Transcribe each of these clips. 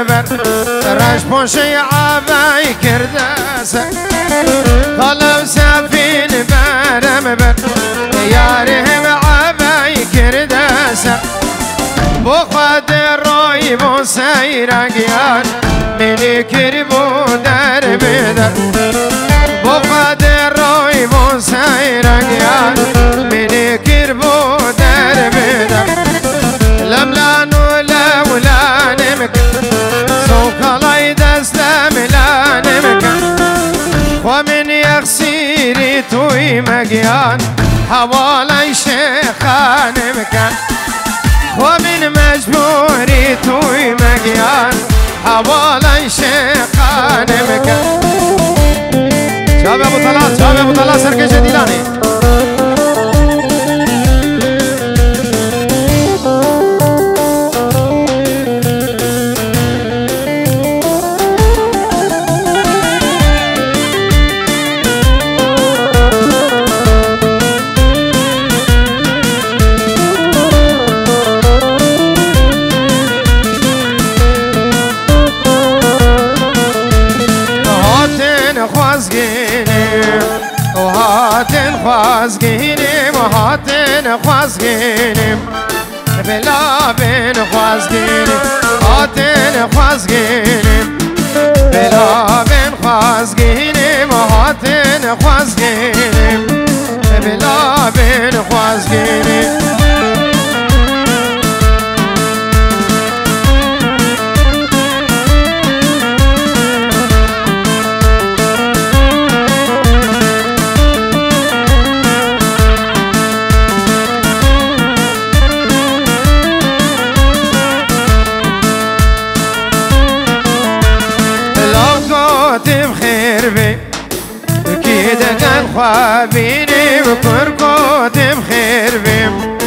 مبر رش پوشی عبای کردسه قلب سفین برم بر یارهم عبای کردسه بو خود روی بو سیرگیان منی کربو در بدر بو خود روی بو سیرگیان منی کربو در بدر لملانو لولانمک سوکلای دستم لانمک ومن يغسيري توي مجيان حوالي شيخان مكان ومن مجبوري توي مجيان حوالي شيخان مكان شباب ابو طلال شباب ابو طلال سركش ديلاني خوازگینیم و هاتن خوازگینیم بلا بین خوازگینیم هاتن خوازگینیم بلا بین خوازگینیم و هاتن خوازگینیم بلا بین خوازگینیم خوابيني وكركوت بخير بيم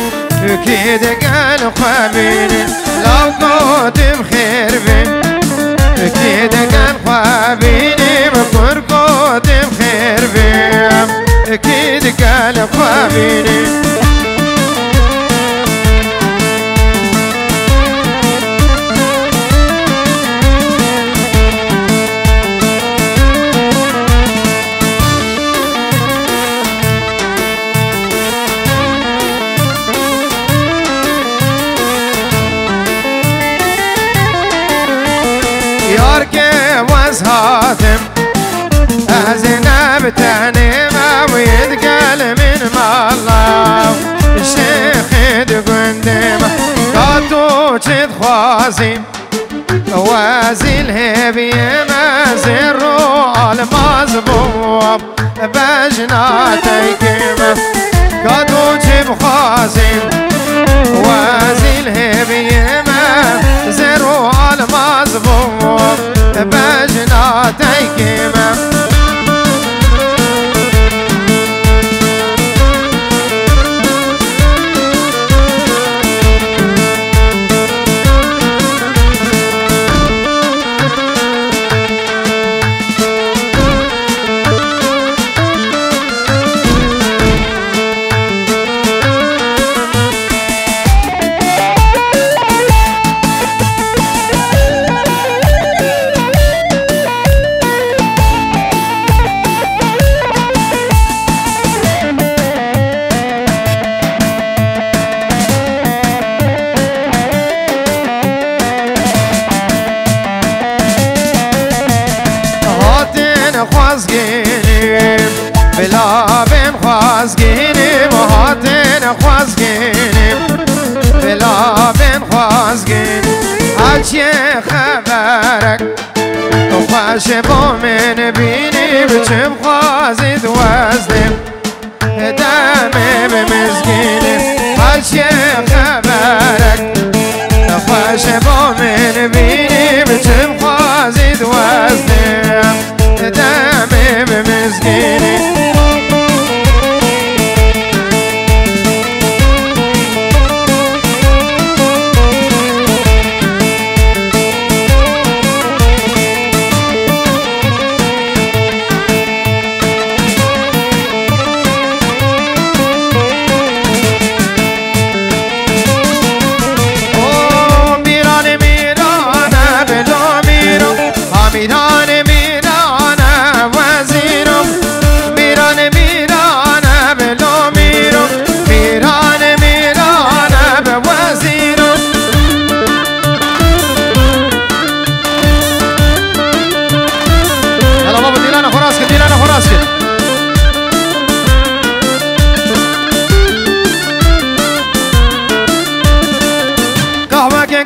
كيد قال خوابيني لو كنت بخير بيم كيد قال خوابيني وكركوت بخير بيم كيد قال خوابيني هاتم أزنب تعنيمة ويتقال من مالله الشيخ دقندمة قاتو تشد خوازي وازي الهبيمة زرو المزبوب بجناتي كيمة قاتو تشد خوازي وازي الهبيمة زرو المزبوب بجناتي كيمة بلا بين خوازگینیم هاتن خوازگینیم بلا بين خوازگینیم هرچی خبرک تو خوش با من بینیم چم خوازید وزدیم دمه بمزگینیم هرچی خبرک تو خوش با من بینیم چم خوازید وزدیم دمه بمزگینیم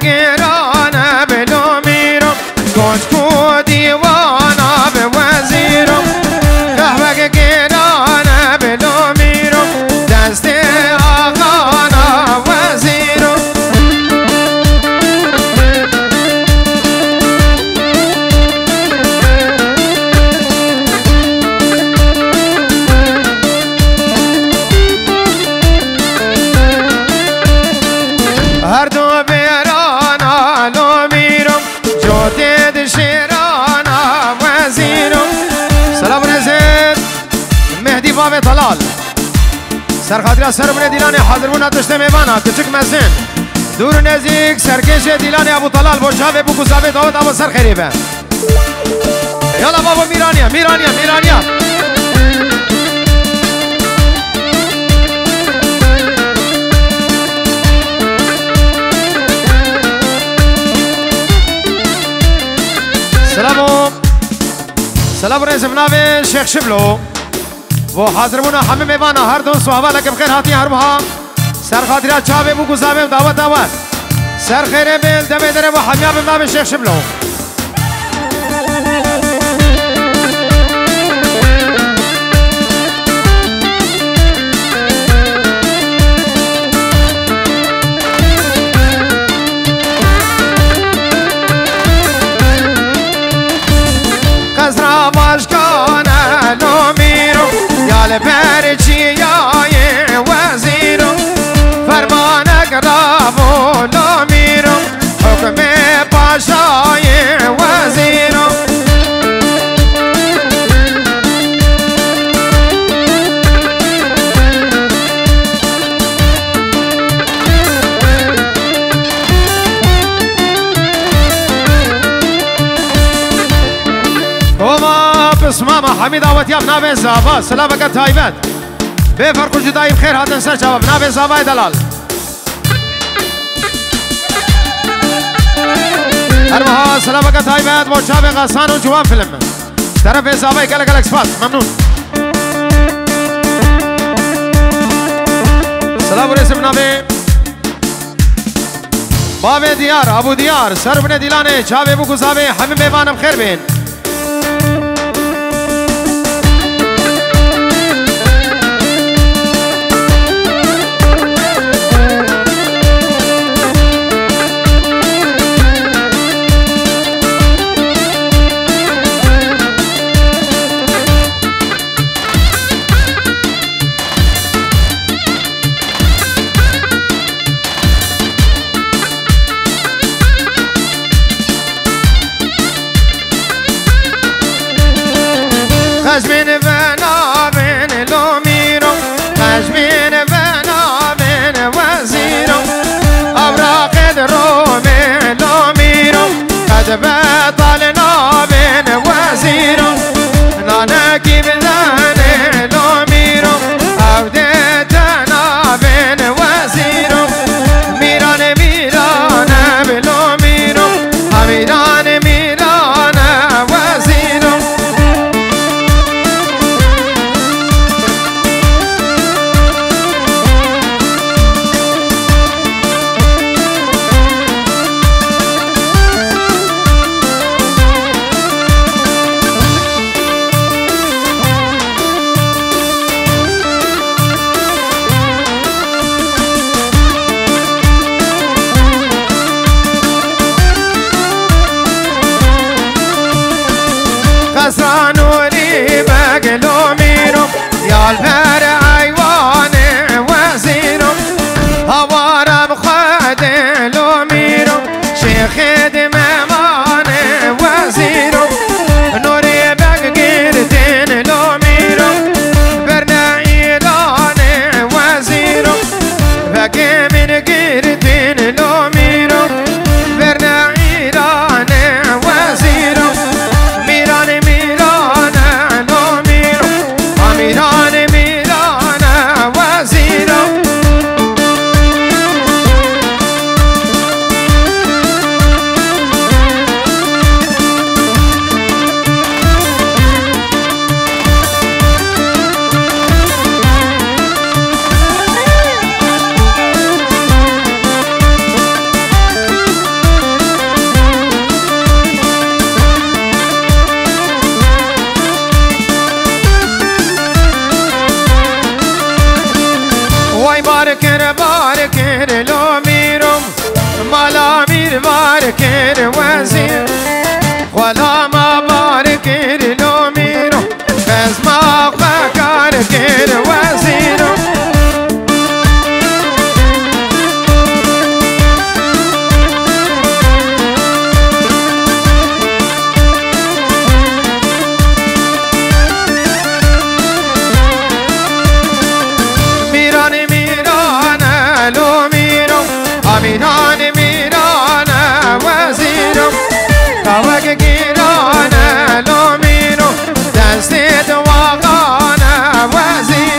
گیرانه بلو میرم کنچکو دیوانه به وزیرم قهوه گیرانه بلو میرم دست آقانه وزیرم هر دو بیرانا لو میرم جوتید شیرانا وزیرم سلام رزید مهدی باب طلال سرخاطر سرمون دیلان حاضرمون نداشته میوانا کچک مزین دور نزیک سرکش دیلان ابو طلال بوشاوه بو گزاوه داود ابو سر خریبه یالا بابا میرانیا میرانیا میرانیا سلام رئیس مناوی شیخ شبلو و حاضرمونا همه میوانا هر دون صحابه لکه بخیر هاتی هرمها سر خاطرات چاوه بو گزاوه دعوت دعوت سر خیره بیل دمه دره و حمیاب مناوی شیخ شبلو قزرا باشکانه لو میرم یال پرچی یای وزیرم فرمان گرابو لو میرم حکم پاشای وزیرم اسمام حمید آوتیاب ناوی زابا سلامك تایبت بفرق جدایی بخیر هاتن سر جواب ناوی زابای دلال هرمها سلامك تایبت موشاب غسان و جوان فیلم طرف زابای گلک اکسپات ممنون سلام رسم ناوی باب دیار ابو دیار سر بن دیلانه چاوی بو گزاوی همه میوانم خیر بین خشمین بنابین لو میرم خشمین بنابین وزیرم ابراقد رومی لو میرم قد بطل نابین وزیرم نانکی بزنه لو میرم عودت نابین وزیرم میران میران بلو میرم حمیدان میران وزیرم قصرانوني بقلو ميرم يا البر عيوان وزيرم هوارم خدلو ميرم شيخ دممان وزيرم نوري بقردين لو ميرم برنا ايران وزيرم بقي من قردين لو ميرم برنا ايران وزيرم جان میرانه وزیرم کاوک گیرانه لو میرم دستی دواغانه وزیرم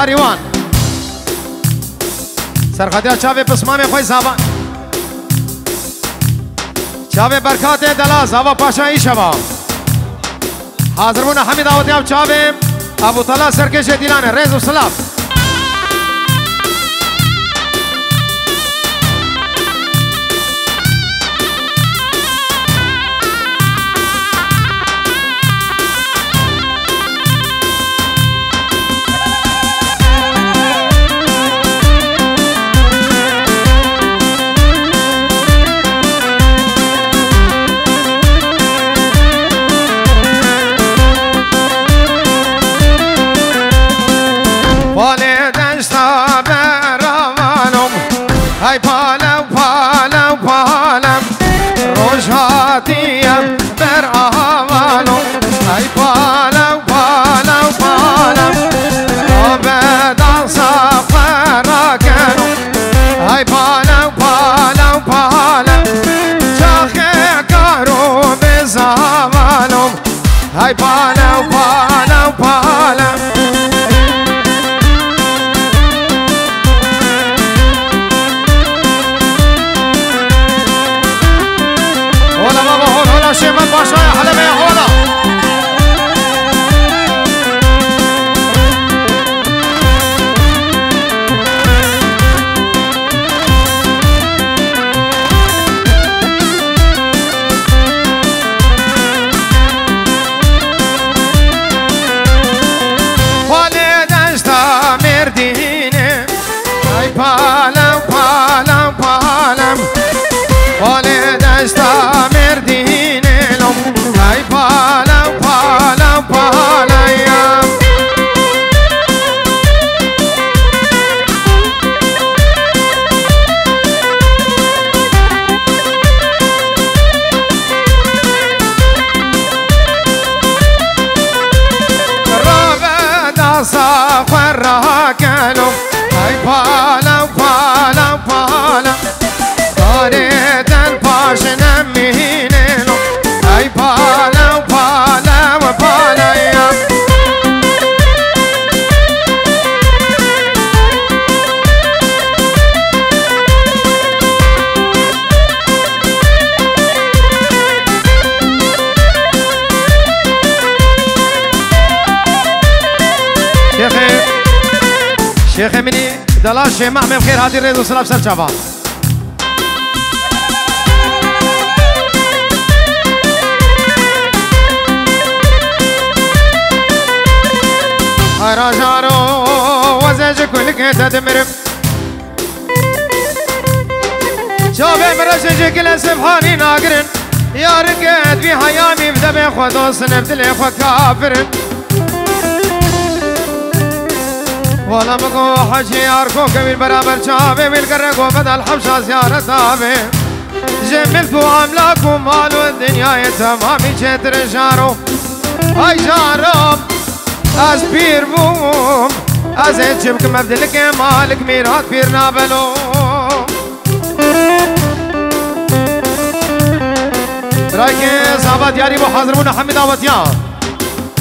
هاریوان سرخدیا چاوی پسمام خوی زبان چاوی برکات دلاز هوا پاشایی شما حاضر بونا حمید آوتیاب چاوی ابو طلا سرکش دیلانه ریز و سلاف های پالم پالم پالم روشاتیم بر آوالم های پالم پالم پالم آبدان سفر کنم های پالم پالم پالم چاخه کارو بزاوالم های پالم پالم پالم شمال باشای حلمه هولا شيخ مني دلال شيخ محمد بخير هادي الريد وسلام سر شباب راجارو وزاج كلك تدمرم شوفي مرشج كل سبحاني ناقرن يا رقد في حيامي بدبي خدوس نبدلي خو كافرن ولا مكو حجي اركو كبير برابر شافي بالقرقو بدل حبشة زيارة تابي جملتو عملاكو مالو الدنيا تمامي شتر جارو هاي جارو از پیر بوم از چم که مبدل که مالک میرات پیر نابلو برای که صحابت یاری با حاضر بونه حمید آواتیان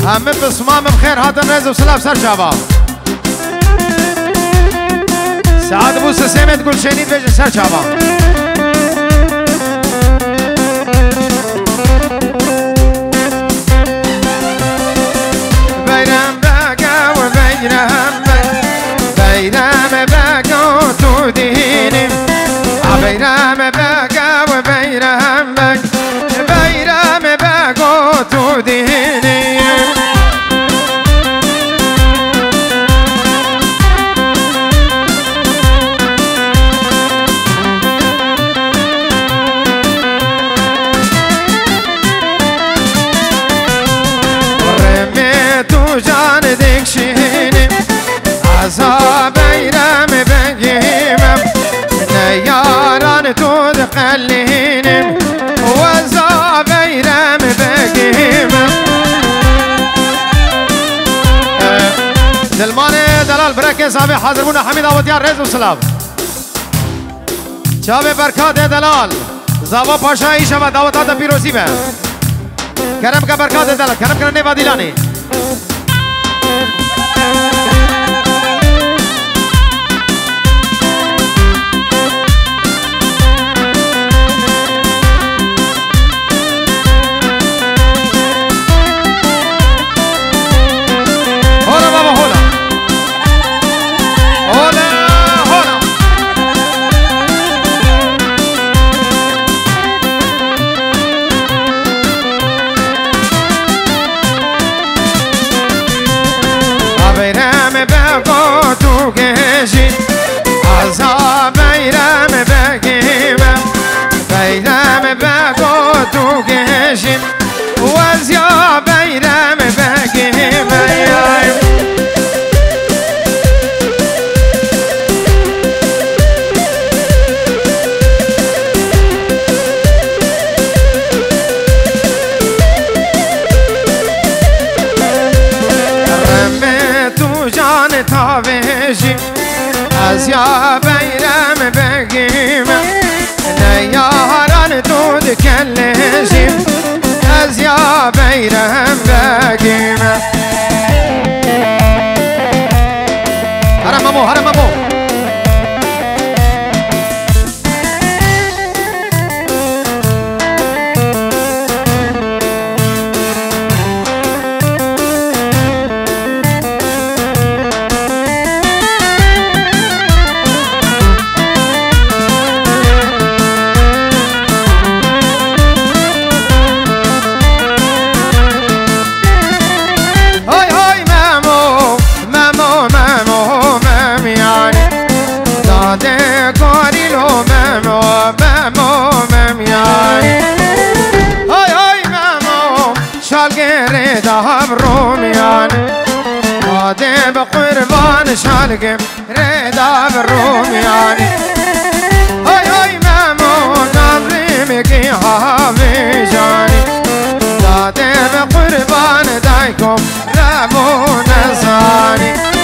همه بسمام بخیر هاتن رز و سلام سر شباب سعاد بو سسیمت گل شنید بیجن سر شباب بيرام بقى وتوديني بيرام بقى وبيرام بقى بيرام بقى وتوديني ورميت وجان ديكشيني عزا بيرام بقيمم نياران تدخلينم وزا بيرام بقيمم دلماني دلال بركة صاحبي حاضرون حميد آواتيان رز وسلام شابه بركات دلال زاوا پاشایی شما دعوتات پیروزی به کرم کا برکات دلال کرم کرنے وادیلانی وزيا بيرام بقيم رميت وجان تابيجي وزيا بيرام بقيم نياران تدكلجي يا بيرام باقيمة هرم ابو هرم ابو بقربان شالقم ريدا بالرومياني هاي هاي مامو نظري مكي حافي جاني دادي بقربان دايكم رابو نزاني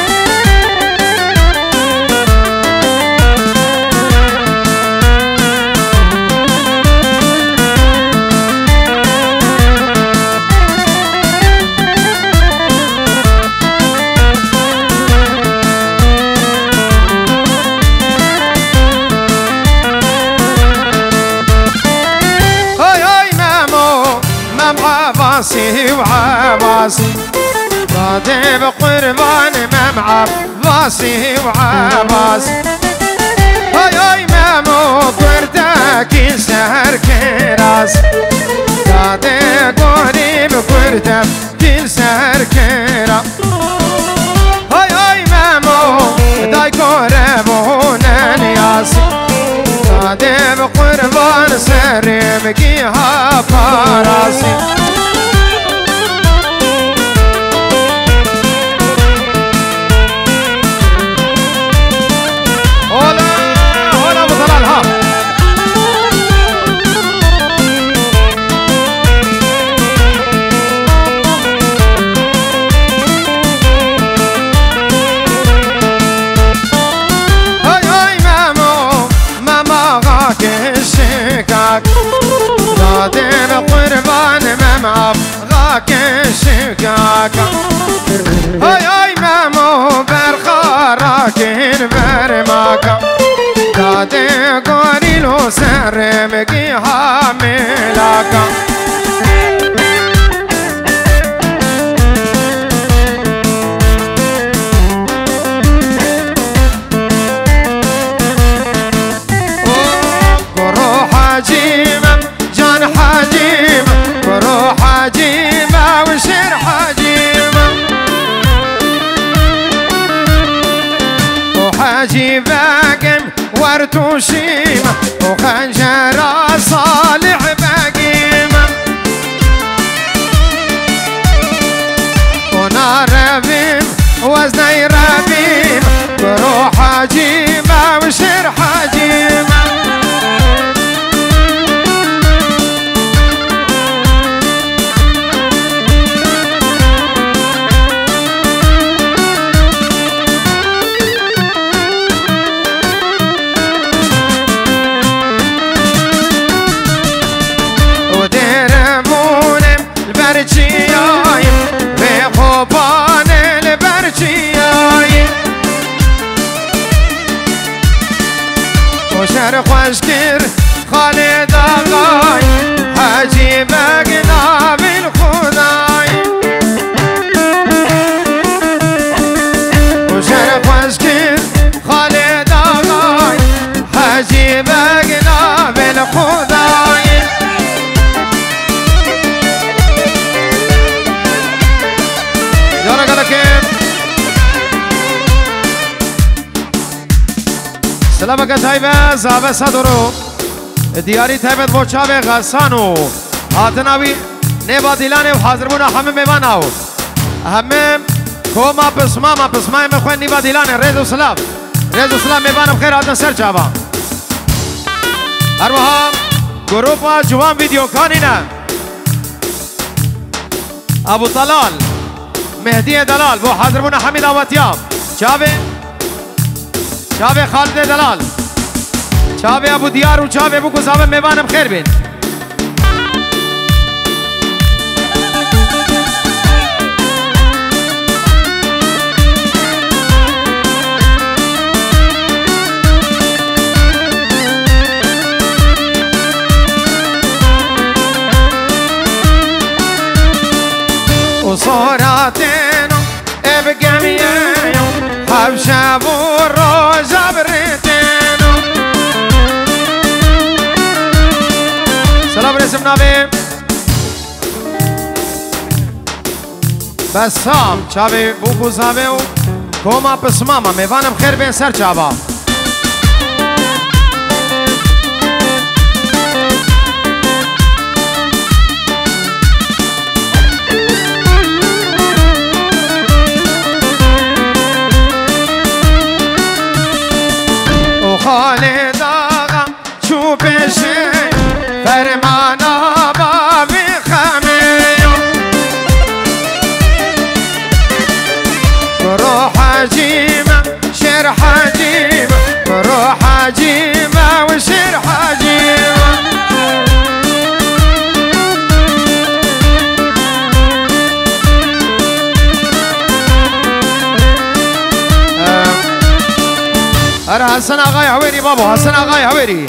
عباسي وعباسي ضادي بقربان ممع عباسي وعباس هاي مامو كردك سهر كراس دادي قريب كردك سهر كرا هاي مامو داي قربون الياس دادي بقربان سرمكي ها باراسي دادين قربان ممعب غاك شكاكا هاي مامو برخاراكين برماكا دادين قريلو سرمكي حاملاكا حجيمة وشير حجيمة وحجي باقم ورتوشيمة وخنجرة صالح باقيمة ونار ربيم وزني ربيم وروح حجيمة وشير حجيمة وشر خوشكر خالد آغاي حجي بقنا بالخداي وشر خوشكر خالد آغاي حجي بقنا بالخداي يلا قال كيف سلامك تايبه زابه صدرو دیاری تایبت با چاوه غسانو هاتناوی نبا دیلانه و حاضر بونا همه میواناو همه کوما پسمای مخوان نبا دیلانه ریز و سلام میوانم خیر آدن سر چاوا هر وها گروپا جوان ویدیو کانی نه ابو طلال مهدی دلال با حاضر بونا همه دعوتیام چاوه خالد دلال چاوه ابو دیار و چاوه ابو گزاوه میوانم خیر بین و صورتینو ابگمیه حبشب و روزا بريتينو سلام رسم نابي بسام چاوي بوكو زاويو كوما پسماما ميوانم خير بين سر چاوا خالد آقا چو پیشه فرمانا بابی خمیو برو حجیمه شیر حجیمه برو حجیمه و شیر حجیمه اره حسن آقای حویری بابا حسن آقای حویری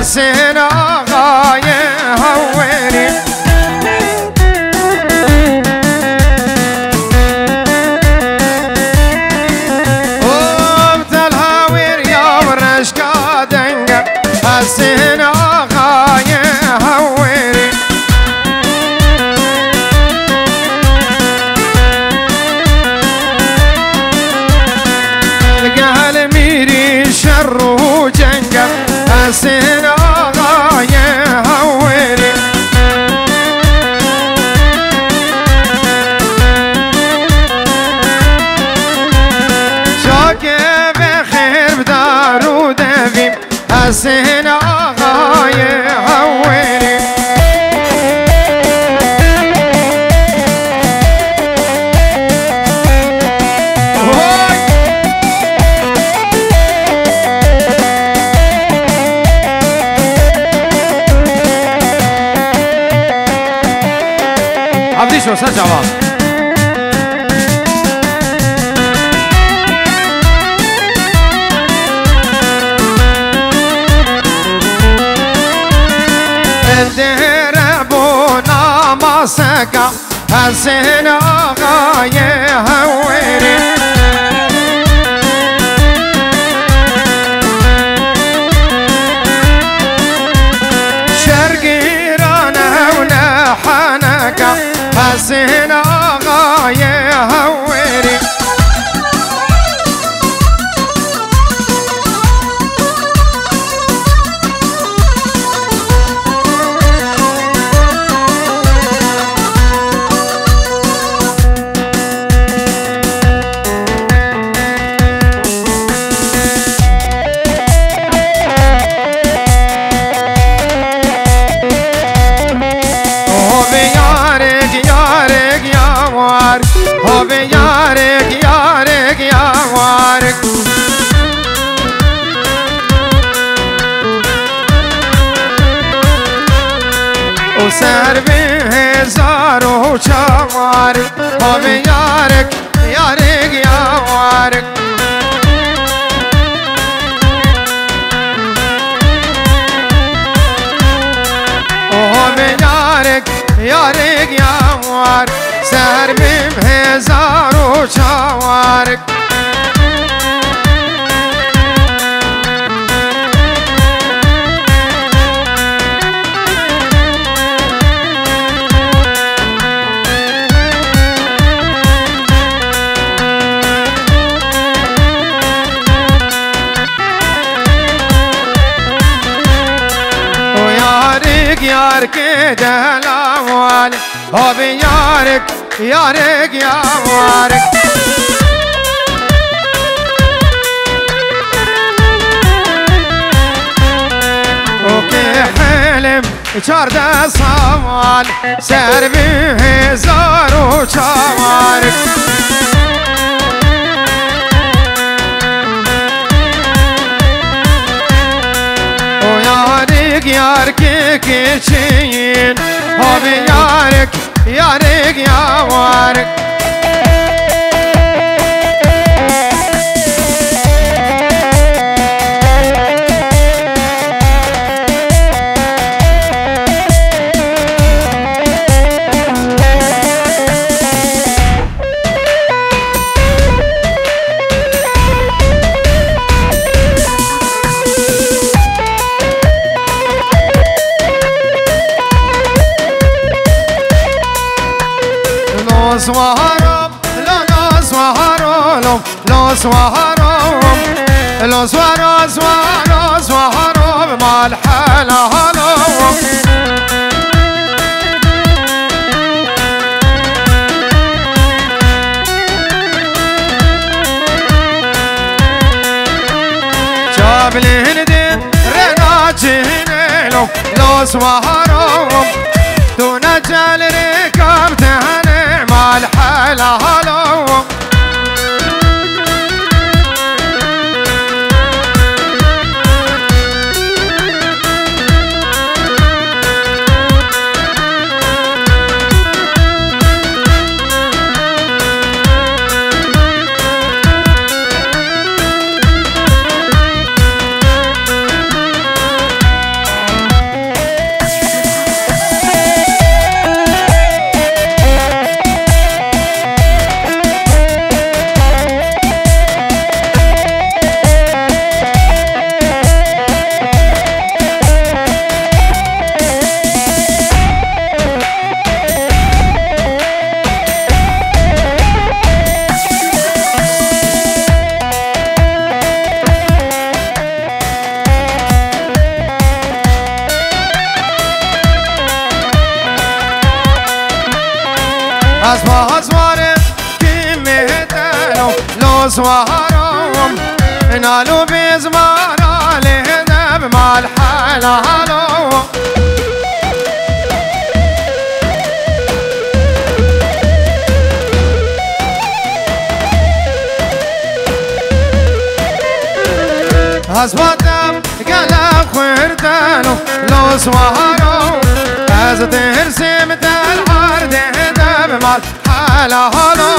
حسين آغاية هوري وبتلها ويريا ورشكا دنقا حسين آغاية هوري قال ميري شر جنقا حسين آغاية هوري شاكي بخير بدار ودفي حسين آغاية هوري عبدي شو سجع بعض الدهر ابونا ما سقى حسين آغاية هوري شرقي رانا ونحنك حسين آغاية هوري هوبي يارك يارك يا وارك وسار به زار وشوارك هوبي يارك يارك يا وارك هوبي يارك يارك يا وارك سر بیم هزار و چوارک و یارک یارک دلوال هوبی یارک يارك يا وارك وكي حلم شارد صوال سر به زار وشوارك ويارك يارك كيشين هوبي يارك يارك يا وارك سوارم لا سوارم لا سوارم لا سوارم سوارم سوارم مع الحلا هلوم جاب لي هندين رناجين لا سوارم دون جال ركاب تهني مع الحلا هلوم سوارهم نالو بزمارا لهدب مع الحلالو أصبتم قلب خيرتانو لو سوارو أزدهر سمت العرض هدب مع الحلالو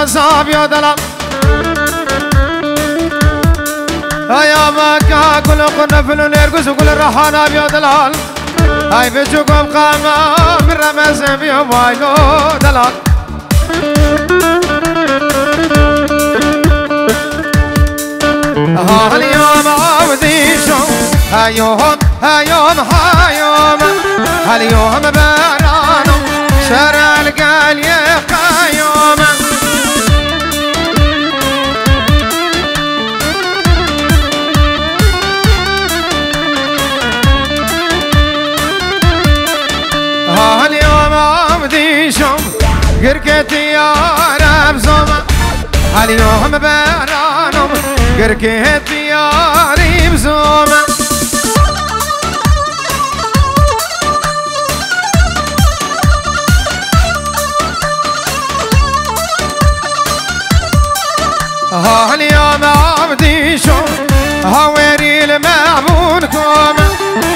صافي دلال يا مكا كل قرن في النرقص وكل الرحانة بيا دلال هاي بيجوكم قاما من رمز بيا وايلو دلال هاليوم عوديشو هايوم هاليوم بارانو شرع القال يبقى يوم هاليوم عوديشو قركتي يا رب زوما هاليوم بارانو قركتي يا رب زوما هاليوم عبدي شو هوري المعبونكم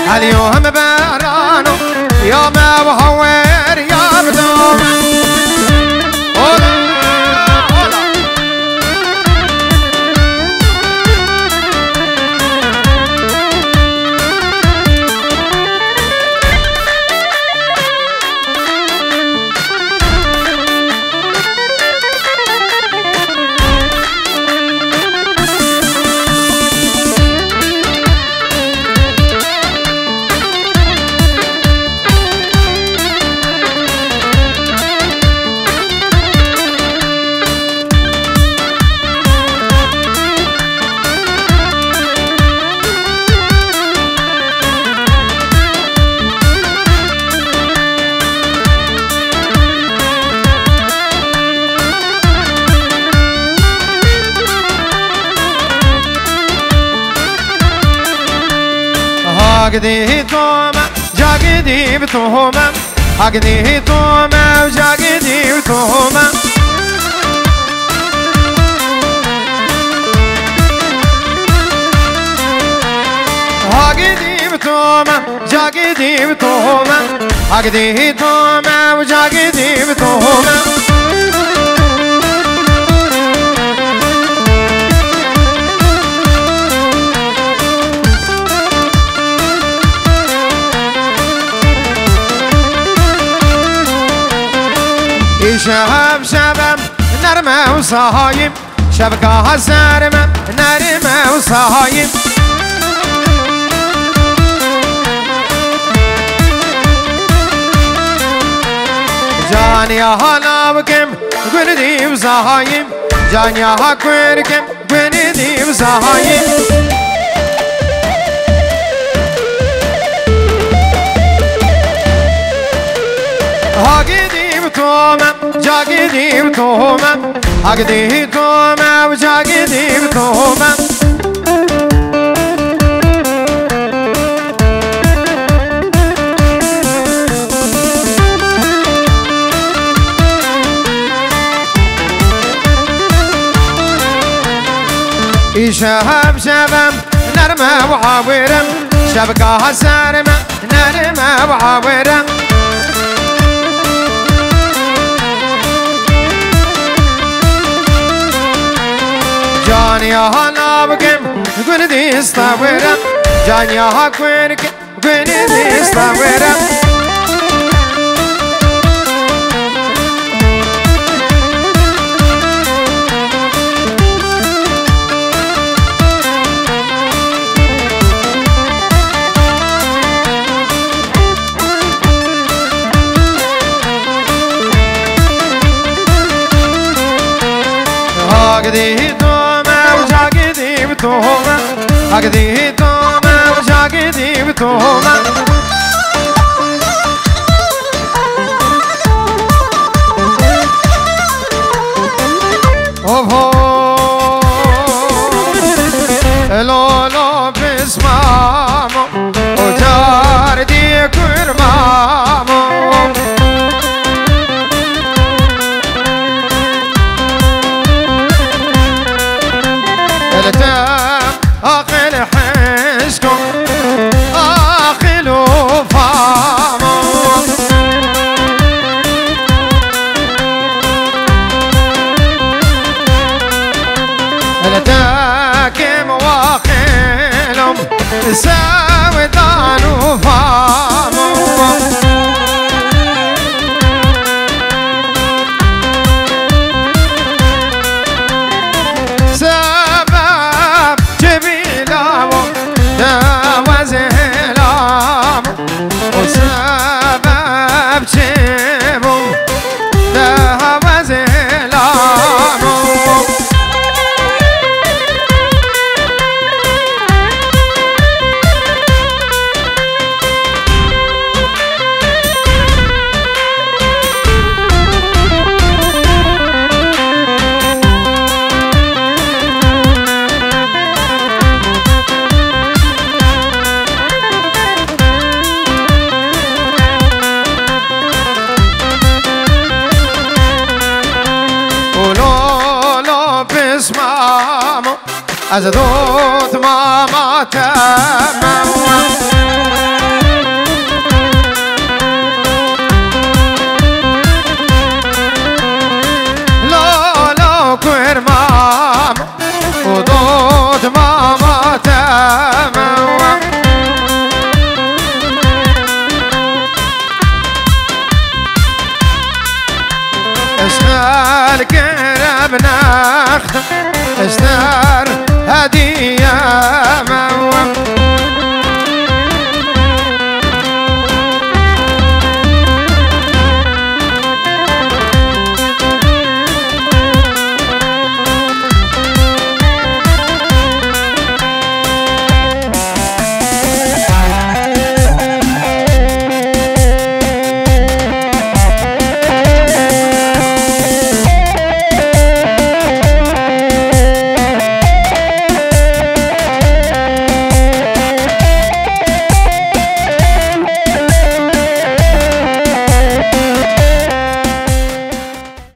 هاليوم بارانو يوم وهور يا بدوم عقدي توما جاقدي بتوما عقدي توما وجاقدي بتوما عقدي بتوما جاقدي بتوما عقدي توما وجاقدي بتوما شهاب شباب نرمى وصايم شبكة سارمة نرمى وصايم جاني هلا بكم قندي وصايم جاني هكويركم قندي وصايم عقدي بتوما جاقدي بتوما عقدي توما وجاقدي بتوما شهاب شباب نرمى وعاورم شبكة سارمة نرمى وعاورم جاني هلا بكم قندي استاورم جاني هكويرك قندي استاورم أقدي توما وجاقدي بتوما أقدي توما وجاقدي بتوما لو لو بسمامو وجاردي كرمامو التام أقل حسكم أقل فامو التاكم واقلهم ساودان وفامو سبب جبيلام دوازلام وسبب جبو دوازلام مامو أزدوت ماما تمام لو كوير مامو ودوت ماما تمام اشتغل قرب نخدم اشتغل